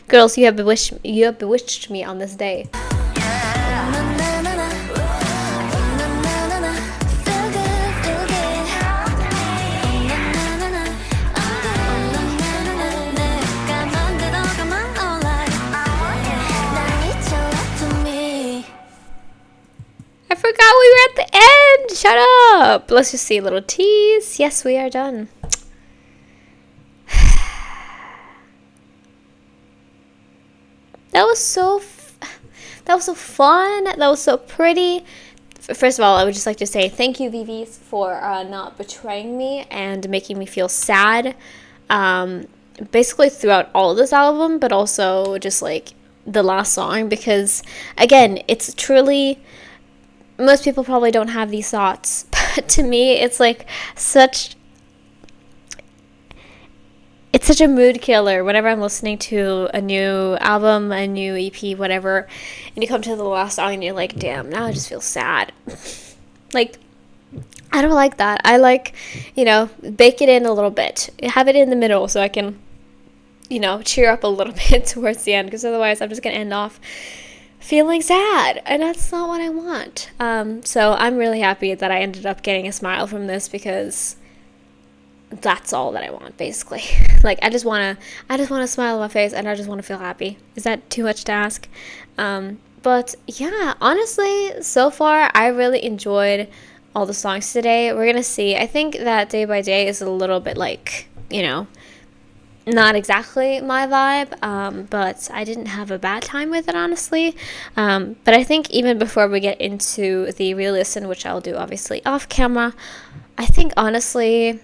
Speaker 1: Girls, you have bewitched me on this day. I forgot we were at the end. Shut up. Let's just see a little tease. Yes, we are done. That was so fun. That was so pretty. First of all, I would just like to say thank you, VIVIZ, for not betraying me and making me feel sad. Basically throughout all of this album, but also just like the last song, because again, it's truly, most people probably don't have these thoughts, but to me, it's like it's such a mood killer whenever I'm listening to a new album, a new EP, whatever, and you come to the last song and you're like, damn, now I just feel sad. Like, I don't like that. I like, bake it in a little bit. Have it in the middle so I can, cheer up a little bit towards the end, because otherwise I'm just going to end off feeling sad, and that's not what I want. So I'm really happy that I ended up getting a smile from this, because that's all that I want, basically. Like, I just want a smile on my face, and I just want to feel happy. Is that too much to ask? But yeah, honestly, so far I really enjoyed all the songs today. We're gonna see. I think that Day by Day is a little bit like, not exactly my vibe, but I didn't have a bad time with it, honestly. But I think even before we get into the re-listen, which I'll do obviously off camera, I think honestly,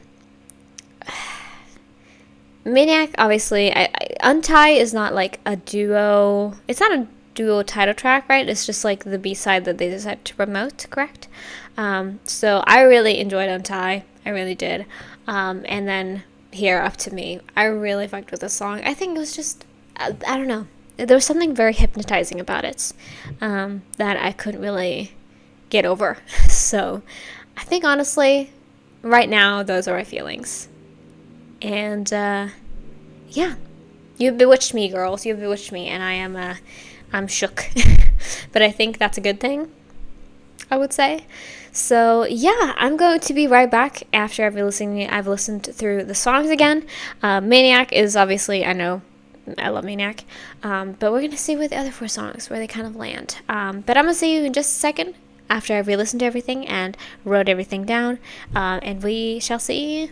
Speaker 1: Maniac, obviously, Untie is not like a duo. It's not a duo title track, right? It's just like the B-side that they decided to promote, correct? So I really enjoyed Untie. I really did. And then Here, Up to Me, I really fucked with the song. I think it was just, I don't know. There was something very hypnotizing about it that I couldn't really get over. So I think honestly, right now, those are my feelings. And yeah, you've bewitched me, girls. You've bewitched me, and I'm shook. But I think that's a good thing, I would say. So yeah, I'm going to be right back after I've listened through the songs again. Maniac is obviously, I know, I love Maniac, but we're going to see with the other 4 songs where they kind of land. But I'm going to see you in just a second after I've re-listened to everything and wrote everything down, and we shall see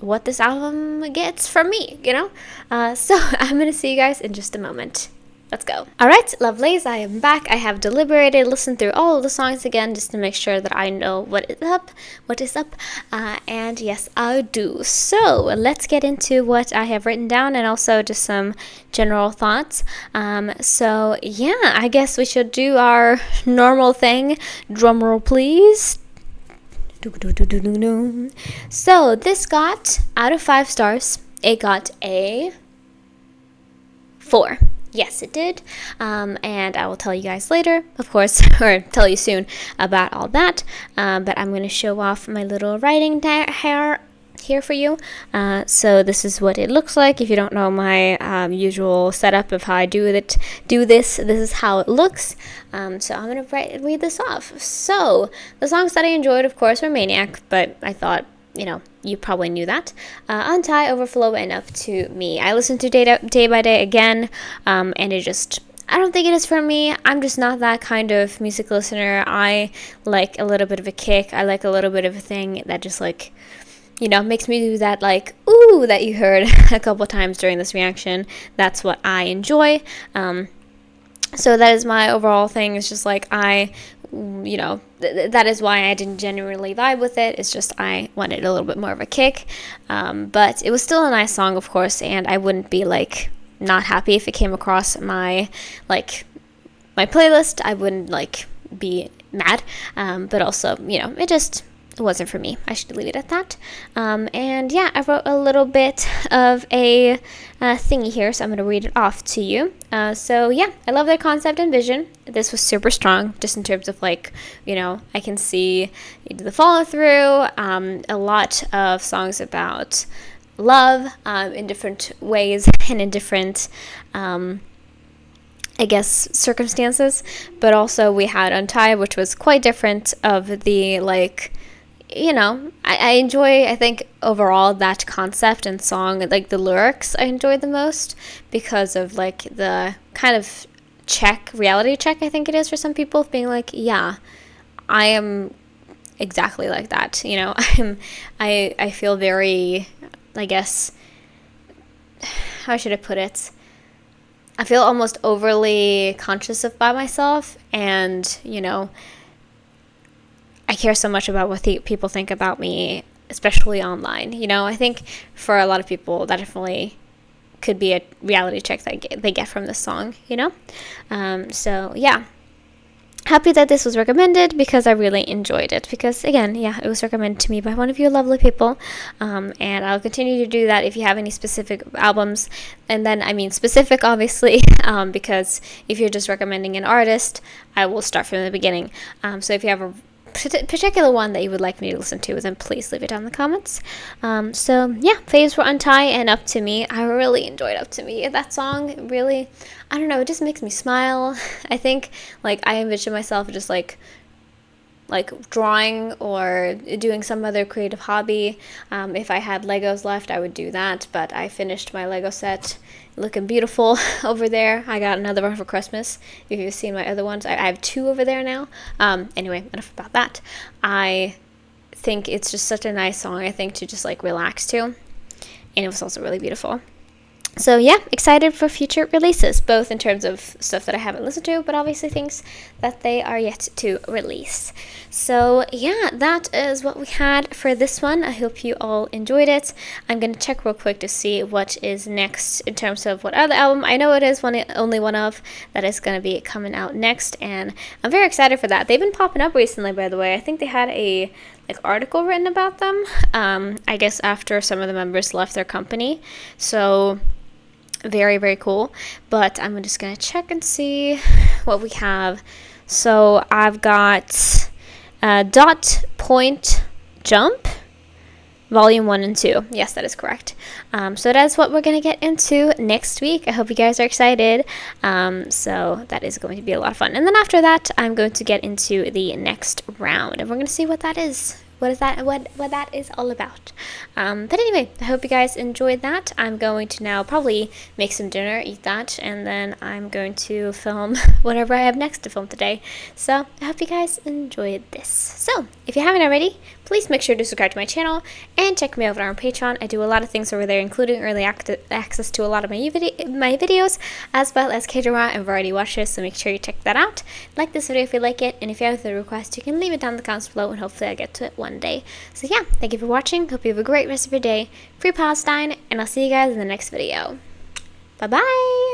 Speaker 1: what this album gets from me, So I'm going to see you guys in just a moment. Let's go. Alright, lovelies, I am back. I have deliberated, listened through all of the songs again just to make sure that I know what is up, and yes, I do. So, let's get into what I have written down and also just some general thoughts. So, yeah, I guess we should do our normal thing. Drumroll, please. So, this got, out of 5 stars, it got a 4. Yes, it did. And I will tell you guys later, of course, or tell you soon about all that. But I'm going to show off my little writing here for you. So this is what it looks like. If you don't know my usual setup of how I do this is how it looks. So I'm going to read this off. So the songs that I enjoyed, of course, were Maniac, but I thought, you probably knew that. Untie, Overflow, and Up to Me. I listened to Day by Day again, and it just, I don't think it is for me. I'm just not that kind of music listener. I like a little bit of a kick. I like a little bit of a thing that just like, makes me do that like, ooh, that you heard a couple times during this reaction. That's what I enjoy. So that is my overall thing. It's just like that is why I didn't genuinely vibe with it. It's just I wanted a little bit more of a kick. But it was still a nice song, of course, and I wouldn't be like not happy if it came across my like my playlist, I wouldn't like be mad. But also, it wasn't for me. I should leave it at that. And yeah, I wrote a little bit of a thingy here, so I'm going to read it off to you. So yeah, I love their concept and vision. This was super strong, just in terms of like, I can see the follow through. A lot of songs about love in different ways and in different circumstances, but also we had Untie, which was quite different of the like, I enjoy, I think overall that concept and song, like the lyrics I enjoy the most because of like the kind of reality check I think it is for some people, being like, yeah, I am exactly like that, I feel very, I guess, how should I put it? I feel almost overly conscious by myself, and, I care so much about what people think about me, especially online. I think for a lot of people, that definitely could be a reality check that they get from this song, So, yeah. Happy that this was recommended because I really enjoyed it. Because, again, yeah, it was recommended to me by one of you lovely people. And I'll continue to do that if you have any specific albums. And then, I mean specific, obviously, because if you're just recommending an artist, I will start from the beginning. So if you have a particular one that you would like me to listen to, then please leave it down in the comments. So yeah, faves were Untie and Up to Me. I really enjoyed Up to Me. That song really, I don't know, it just makes me smile. I think like I envision myself just like drawing or doing some other creative hobby. If I had Legos left, I would do that, but I finished my Lego set looking beautiful over there. I got another one for Christmas. If you've seen my other ones, I have 2 over there now. Anyway, enough about that. I think it's just such a nice song, I think, to just like relax to, and it was also really beautiful. So yeah, excited for future releases, both in terms of stuff that I haven't listened to, but obviously things that they are yet to release. So yeah, that is what we had for this one. I hope you all enjoyed it. I'm going to check real quick to see what is next in terms of what other album. I know it is only one of that is going to be coming out next, and I'm very excited for that. They've been popping up recently, by the way. I think they had a article written about them, I guess after some of the members left their company. So very, very cool. But I'm just going to check and see what we have. So I've got Dot Point Jump, Volume 1 and 2. Yes, that is correct. So that's what we're going to get into next week. I hope you guys are excited. So that is going to be a lot of fun. And then after that, I'm going to get into the next round, and we're going to see what that is. What that is all about. But anyway, I hope you guys enjoyed that. I'm going to now probably make some dinner, eat that, and then I'm going to film whatever I have next to film today. So I hope you guys enjoyed this. So if you haven't already, please make sure to subscribe to my channel and check me out on Patreon. I do a lot of things over there, including early access to a lot of my videos, as well as K-drama and variety watches, so make sure you check that out. Like this video if you like it, and if you have a request, you can leave it down in the comments below, and hopefully I get to it one day. So yeah, thank you for watching. Hope you have a great rest of your day. Free Palestine, and I'll see you guys in the next video. Bye bye!